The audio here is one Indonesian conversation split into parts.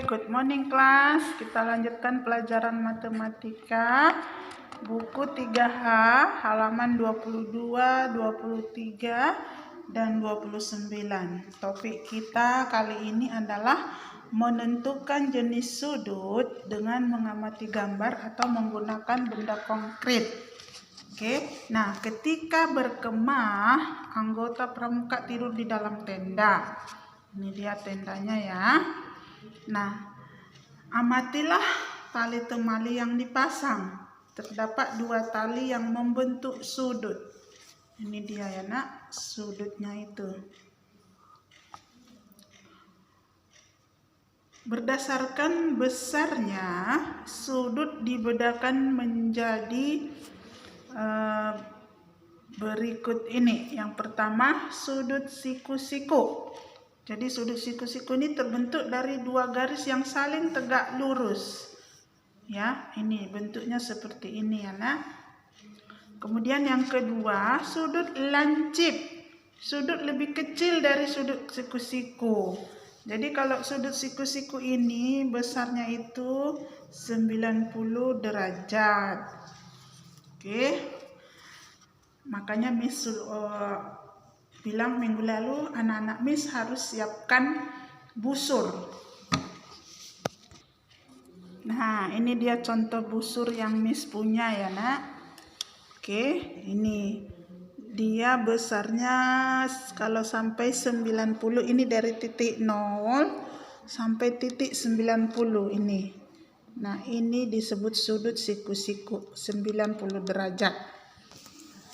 good morning kelas. Kita lanjutkan pelajaran matematika buku 3H halaman 22, 23 dan 29. Topik kita kali ini adalah menentukan jenis sudut dengan mengamati gambar atau menggunakan benda konkret. Oke. Nah, ketika berkemah, anggota pramuka tidur di dalam tenda. Ini dia tendanya ya. Nah, amatilah tali temali yang dipasang. Terdapat 2 tali yang membentuk sudut. Ini dia ya nak, sudutnya itu. Berdasarkan besarnya, sudut dibedakan menjadi berikut ini. Yang pertama, sudut siku-siku. Jadi sudut siku-siku ini terbentuk dari 2 garis yang saling tegak lurus. Ya, ini bentuknya seperti ini ya nak. Kemudian yang kedua, sudut lancip. Sudut lebih kecil dari sudut siku-siku. Jadi kalau sudut siku-siku ini besarnya itu 90 derajat. Oke. Makanya Miss bilang minggu lalu anak-anak Miss harus siapkan busur. Nah, ini dia contoh busur yang Miss punya ya nak. Oke, ini dia besarnya kalau sampai 90, ini dari titik 0 sampai titik 90 ini. Nah, ini disebut sudut siku-siku 90 derajat.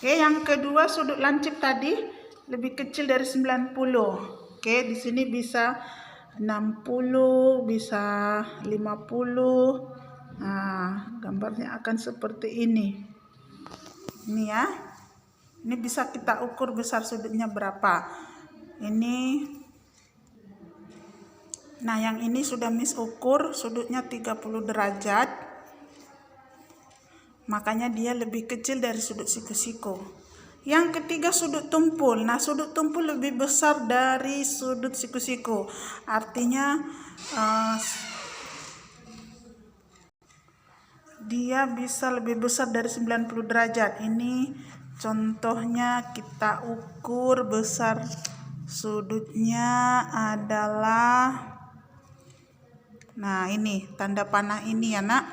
Oke, yang kedua sudut lancip tadi lebih kecil dari 90. Oke, di sini bisa 60, bisa 50. Nah, gambarnya akan seperti ini. Ini ya. Ini bisa kita ukur besar sudutnya berapa. Ini. Nah, yang ini sudah Miss ukur sudutnya 30 derajat. Makanya dia lebih kecil dari sudut siku-siku. Yang ketiga sudut tumpul. Nah, sudut tumpul lebih besar dari sudut siku-siku. Artinya dia bisa lebih besar dari 90 derajat. Ini contohnya kita ukur besar sudutnya adalah, nah ini tanda panah ini ya nak.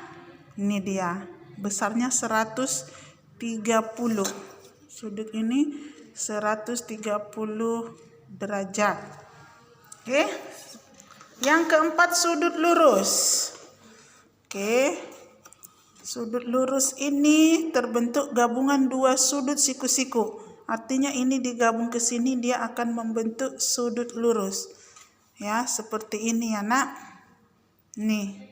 Ini dia. Besarnya 130. Sudut ini 130 derajat. Oke. Yang keempat sudut lurus. Oke. Sudut lurus ini terbentuk gabungan 2 sudut siku-siku. Artinya ini digabung ke sini dia akan membentuk sudut lurus. Ya, seperti ini ya nak. Nih.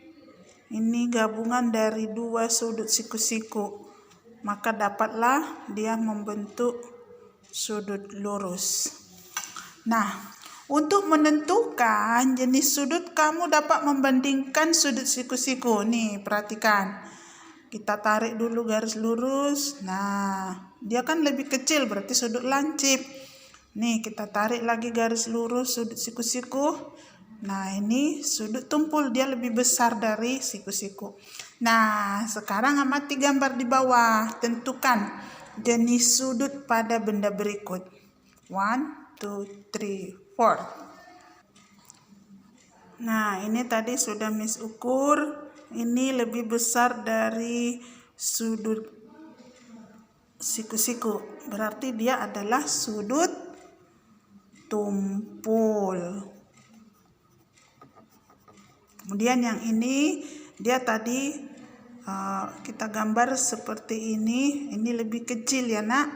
Ini gabungan dari 2 sudut siku-siku. Maka dapatlah dia membentuk sudut lurus. Nah, untuk menentukan jenis sudut kamu dapat membandingkan sudut siku-siku. Nih, perhatikan. Kita tarik dulu garis lurus. Nah, dia kan lebih kecil berarti sudut lancip. Nih, kita tarik lagi garis lurus sudut siku-siku. Nah, ini sudut tumpul, dia lebih besar dari siku-siku. Nah, sekarang amati gambar di bawah. Tentukan jenis sudut pada benda berikut. 1, 2, 3, 4. Nah, ini tadi sudah Miss ukur. Ini lebih besar dari sudut siku-siku. Berarti dia adalah sudut tumpul. Kemudian yang ini dia tadi kita gambar seperti ini. Ini lebih kecil ya nak.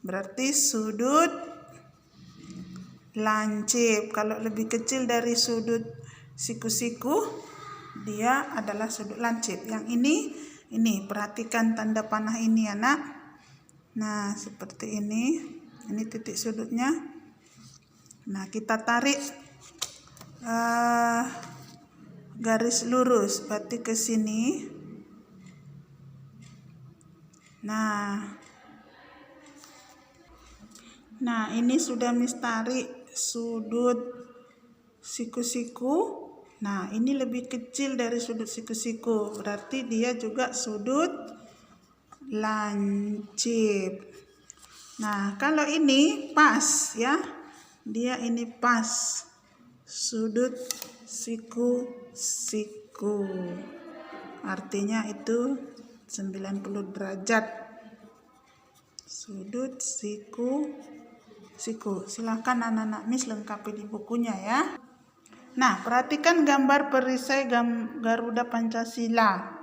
Berarti sudut lancip. Kalau lebih kecil dari sudut siku-siku, dia adalah sudut lancip. Yang ini perhatikan tanda panah ini ya nak. Nah, seperti ini. Ini titik sudutnya. Nah, kita tarik garis lurus berarti ke sini. Nah, ini sudah Miss tarik sudut siku-siku. Nah, ini lebih kecil dari sudut siku-siku, berarti dia juga sudut lancip. Nah, kalau ini pas ya, dia ini pas sudut siku-siku. Artinya itu 90 derajat. Sudut siku. Silakan anak-anak Miss lengkapi di bukunya ya. Nah, perhatikan gambar perisai Garuda Pancasila.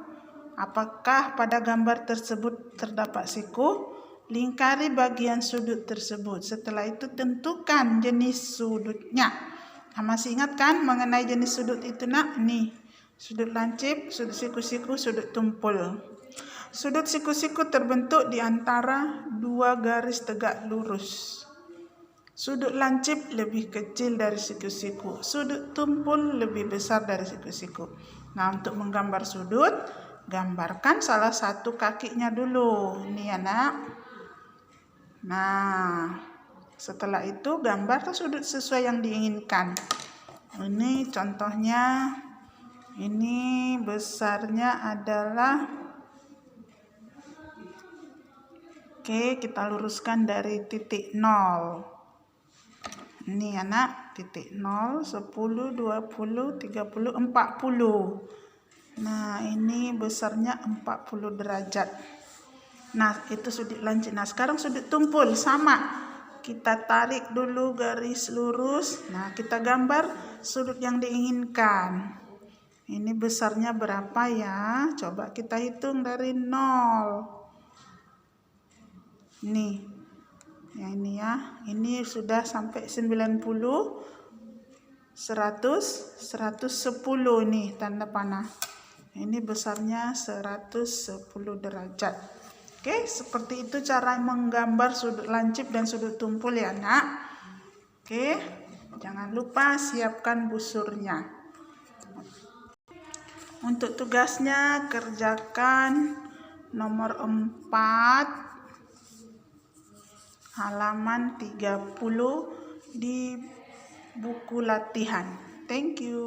Apakah pada gambar tersebut terdapat siku? Lingkari bagian sudut tersebut. Setelah itu tentukan jenis sudutnya. Nah, masih ingat kan mengenai jenis sudut itu nak? Nih, sudut lancip, sudut siku-siku, sudut tumpul. Sudut siku-siku terbentuk di antara dua garis tegak lurus. Sudut lancip lebih kecil dari siku-siku. Sudut tumpul lebih besar dari siku-siku. Nah, untuk menggambar sudut, gambarkan salah satu kakinya dulu. Ini ya nak. Nah, setelah itu gambar sudut sesuai yang diinginkan. Ini contohnya. Ini besarnya adalah, oke, kita luruskan dari titik 0. Ini anak, titik 0, 10, 20, 30, 40. Nah, ini besarnya 40 derajat. Nah, itu sudut lancip. Nah, sekarang sudut tumpul sama. Kita tarik dulu garis lurus. Nah, kita gambar sudut yang diinginkan. Ini besarnya berapa ya? Coba kita hitung dari 0. Nih. Yang ini ya, ini sudah sampai 90, 100, 110 nih tanda panah. Ini besarnya 110 derajat. Oke, seperti itu cara menggambar sudut lancip dan sudut tumpul ya nak. Oke, jangan lupa siapkan busurnya. Untuk tugasnya kerjakan nomor 4. Halaman 30 di buku latihan. Thank you.